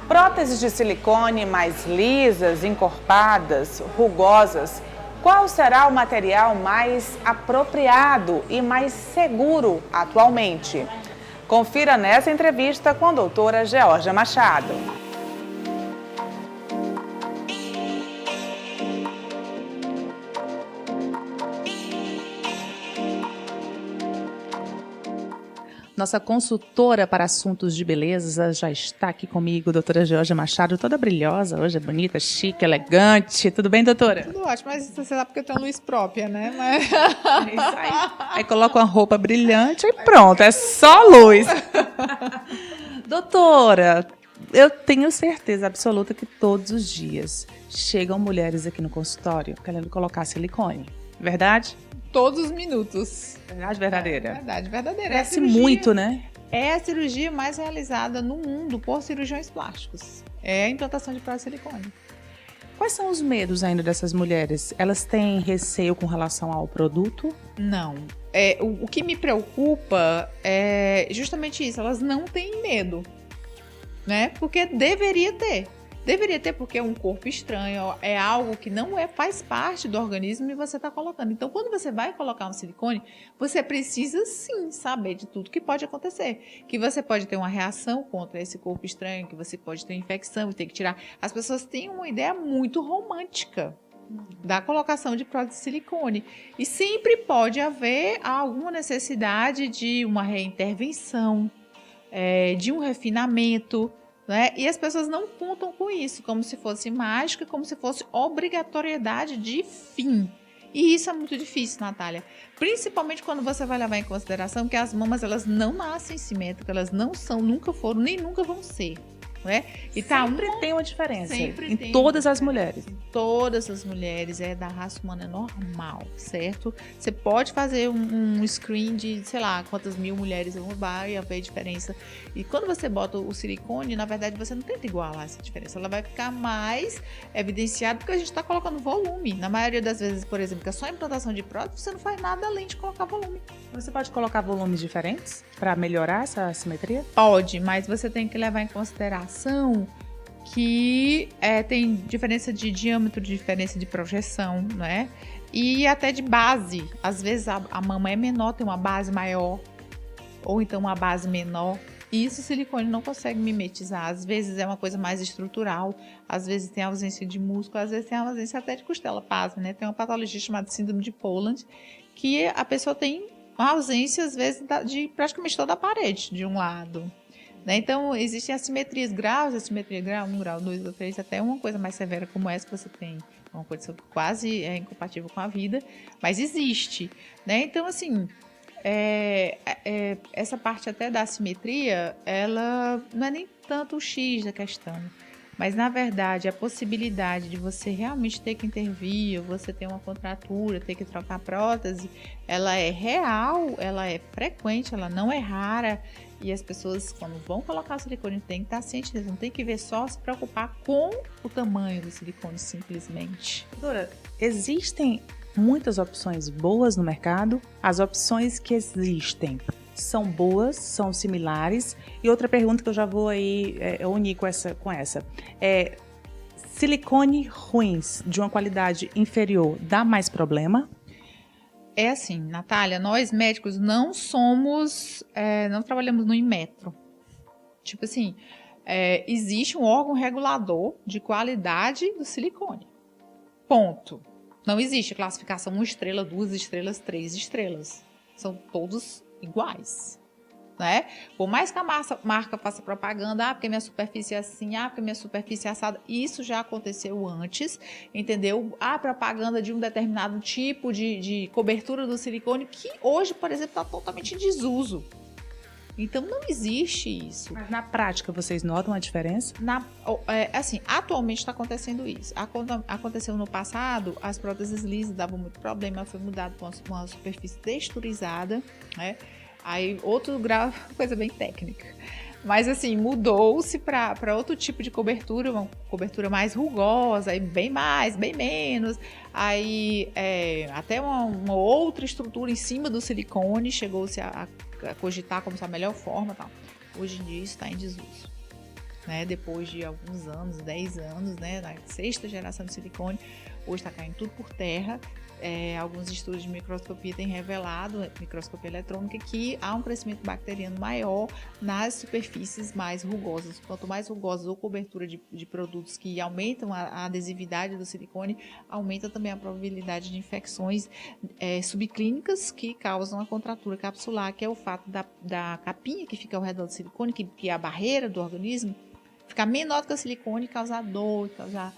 Próteses de silicone mais lisas, encorpadas, rugosas. Qual será o material mais apropriado e mais seguro atualmente? Confira nessa entrevista com a doutora Georgia Machado. Nossa consultora para assuntos de beleza já está aqui comigo, doutora Georgia Machado, toda brilhosa, hoje é bonita, chique, elegante. Tudo bem, doutora? Tudo ótimo, mas você sabe porque eu tenho luz própria, né? Mas... É isso aí coloca uma roupa brilhante e pronto, é só luz. Doutora, eu tenho certeza absoluta que todos os dias chegam mulheres aqui no consultório querendo colocar silicone, verdade? Todos os minutos. Verdade verdadeira? É verdade verdadeira. Cresce muito, né? É a cirurgia mais realizada no mundo por cirurgiões plásticos. É a implantação de prótese de silicone. Quais são os medos ainda dessas mulheres? Elas têm receio com relação ao produto? Não. O que me preocupa é justamente isso. Elas não têm medo, né? Porque deveria ter. Deveria ter, porque é um corpo estranho, é algo que não faz parte do organismo e você está colocando. Então, quando você vai colocar um silicone, você precisa sim saber de tudo que pode acontecer. Que você pode ter uma reação contra esse corpo estranho, que você pode ter infecção e ter que tirar. As pessoas têm uma ideia muito romântica da colocação de prótese de silicone. E sempre pode haver alguma necessidade de uma reintervenção, de um refinamento, né? E as pessoas não contam com isso, como se fosse mágica, como se fosse obrigatoriedade de fim. E isso é muito difícil, Natália. Principalmente quando você vai levar em consideração que as mamas, elas não nascem simétricas, elas não são, nunca foram, nem nunca vão ser. Né? E sempre tem uma diferença sempre em todas as mulheres. Em todas as mulheres, da raça humana, é normal, certo? Você pode fazer um screen de, sei lá, quantas mil mulheres vão e haver diferença. E quando você bota o silicone, na verdade, você não tenta igualar essa diferença. Ela vai ficar mais evidenciada porque a gente está colocando volume. Na maioria das vezes, por exemplo, que é só implantação de prótese, você não faz nada além de colocar volume. Você pode colocar volumes diferentes para melhorar essa simetria? Pode, mas você tem que levar em consideração que tem diferença de diâmetro, diferença de projeção, né? E até de base. Às vezes a mama é menor, tem uma base maior, ou então uma base menor. E isso o silicone não consegue mimetizar. Às vezes é uma coisa mais estrutural, às vezes tem ausência de músculo, às vezes tem ausência até de costela, pasma, né? Tem uma patologia chamada síndrome de Poland, que a pessoa tem uma ausência, às vezes, de praticamente toda a parede de um lado. Né? Então, existem assimetrias graus, assimetria grau 1, grau 2, grau 3, até uma coisa mais severa como essa que você tem, uma condição que quase é incompatível com a vida, mas existe. Né? Então, assim, essa parte até da assimetria, ela não é nem tanto o X da questão, mas, na verdade, a possibilidade de você realmente ter que intervir, ou você ter uma contratura, ter que trocar prótese, ela é real, ela é frequente, ela não é rara. E as pessoas, quando vão colocar o silicone, tem que estar cientes disso. Não tem que ver só se preocupar com o tamanho do silicone, simplesmente. Doutora, existem muitas opções boas no mercado. As opções que existem são boas, são similares. E outra pergunta que eu já vou aí unir com essa. Silicone ruins, de uma qualidade inferior, dá mais problema? É assim, Natália, nós médicos não somos, não trabalhamos no Inmetro. Tipo assim, existe um órgão regulador de qualidade do silicone. Ponto. Não existe classificação 1 estrela, 2 estrelas, 3 estrelas. São todos iguais. Né? Por mais que a marca faça propaganda, porque minha superfície é assim, porque minha superfície é assada, isso já aconteceu antes, entendeu? A propaganda de um determinado tipo de cobertura do silicone, que hoje, por exemplo, está totalmente em desuso. Então, não existe isso. Mas na prática, vocês notam a diferença? Assim, atualmente está acontecendo isso. Aconteceu no passado, as próteses lisas davam muito problema, foi mudado para uma superfície texturizada, né? Aí, outro grau, coisa bem técnica. Mas, assim, mudou-se para outro tipo de cobertura, uma cobertura mais rugosa, aí bem mais, bem menos. Aí, até uma outra estrutura em cima do silicone, chegou-se a cogitar como se a melhor forma. Tal. Hoje em dia, isso está em desuso. né? Depois de alguns anos, 10 anos, né? Na 6ª geração de silicone, hoje está caindo tudo por terra. Alguns estudos de microscopia têm revelado, microscopia eletrônica, que há um crescimento bacteriano maior nas superfícies mais rugosas. Quanto mais rugosas ou cobertura de produtos que aumentam a adesividade do silicone, aumenta também a probabilidade de infecções subclínicas que causam a contratura capsular, que é o fato da capinha que fica ao redor do silicone, que é a barreira do organismo, ficar menor do que o silicone, causar dor, causar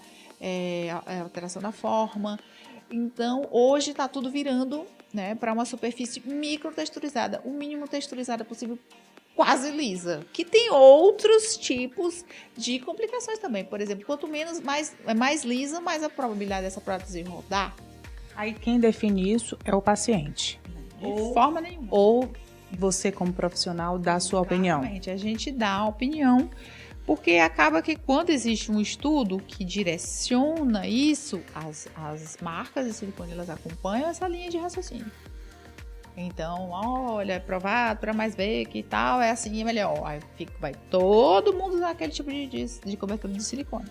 alteração da forma. Então, hoje está tudo virando, né, para uma superfície microtexturizada, o mínimo texturizada possível, quase lisa, que tem outros tipos de complicações também. Por exemplo, quanto menos mais lisa, mais a probabilidade dessa prótese rodar. Aí quem define isso é o paciente. De forma nenhuma. Ou você, como profissional, dá a sua opinião. Exatamente, a gente dá a opinião. Porque acaba que quando existe um estudo que direciona isso, as marcas de silicone, elas acompanham essa linha de raciocínio. Então, olha, é provado para mais ver que tal, é assim, é melhor. Aí vai todo mundo usar aquele tipo de cobertura de silicone,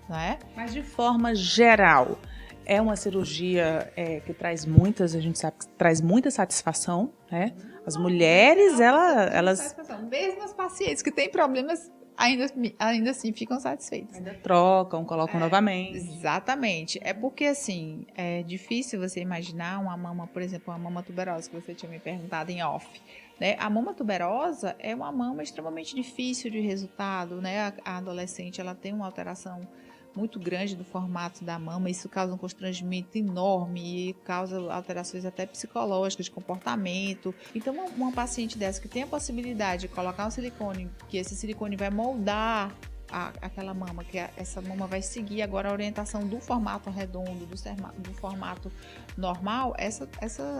não é? Mas de forma geral, é uma cirurgia que traz a gente sabe que traz muita satisfação, né? As mulheres, elas... Mesmo as pacientes que têm problemas, ainda assim ficam satisfeitas. Ainda trocam, colocam novamente. Exatamente. É porque, assim, é difícil você imaginar uma mama, por exemplo, uma mama tuberosa, que você tinha me perguntado em off. Né? A mama tuberosa é uma mama extremamente difícil de resultado, né? A adolescente, ela tem uma alteração muito grande do formato da mama, isso causa um constrangimento enorme e causa alterações até psicológicas, de comportamento. Então, uma paciente dessa que tem a possibilidade de colocar um silicone, que esse silicone vai moldar aquela mama, que essa mama vai seguir agora a orientação do formato redondo, do formato normal, essa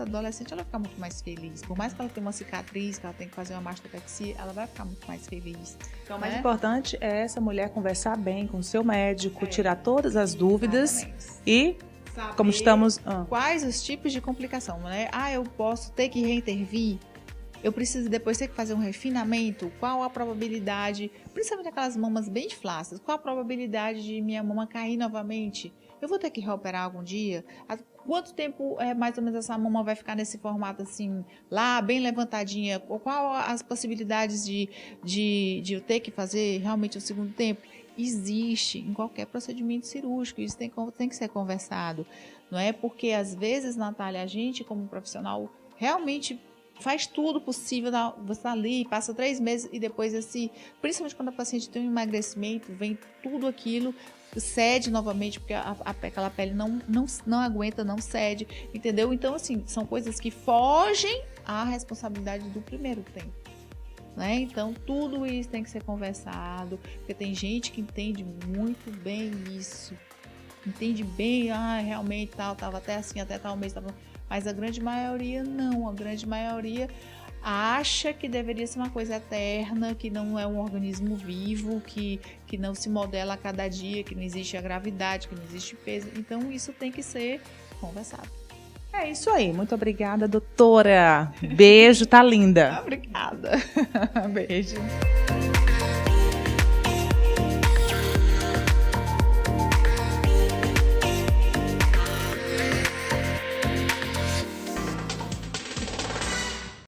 adolescente ela vai ficar muito mais feliz. Por mais que ela tenha uma cicatriz, que ela tenha que fazer uma mastopexia, ela vai ficar muito mais feliz. Então, o mais importante é essa mulher conversar bem com o seu médico, tirar todas as dúvidas. Exatamente. E saber como estamos... Quais os tipos de complicação, né? Eu posso ter que reintervir? Eu preciso depois ter que fazer um refinamento? Qual a probabilidade, principalmente aquelas mamas bem flácidas, qual a probabilidade de minha mama cair novamente? Eu vou ter que reoperar algum dia? Quanto tempo mais ou menos essa mama vai ficar nesse formato assim, lá, bem levantadinha? Qual as possibilidades de eu ter que fazer realmente o segundo tempo? Existe em qualquer procedimento cirúrgico, isso tem que ser conversado. Não é? Porque às vezes, Natália, a gente como profissional realmente faz tudo possível, você está ali, passa 3 meses e depois, assim, principalmente quando a paciente tem um emagrecimento, vem tudo aquilo, cede novamente, porque aquela pele não aguenta, não cede, entendeu? Então, assim, são coisas que fogem à responsabilidade do primeiro tempo, né? Então, tudo isso tem que ser conversado, porque tem gente que entende muito bem isso, entende bem, realmente, estava até assim, até tal mês, mas a grande maioria não, a grande maioria acha que deveria ser uma coisa eterna, que não é um organismo vivo, que não se modela a cada dia, que não existe a gravidade, que não existe peso. Então, isso tem que ser conversado. É isso aí. Muito obrigada, doutora. Beijo, tá linda. Obrigada. Beijo.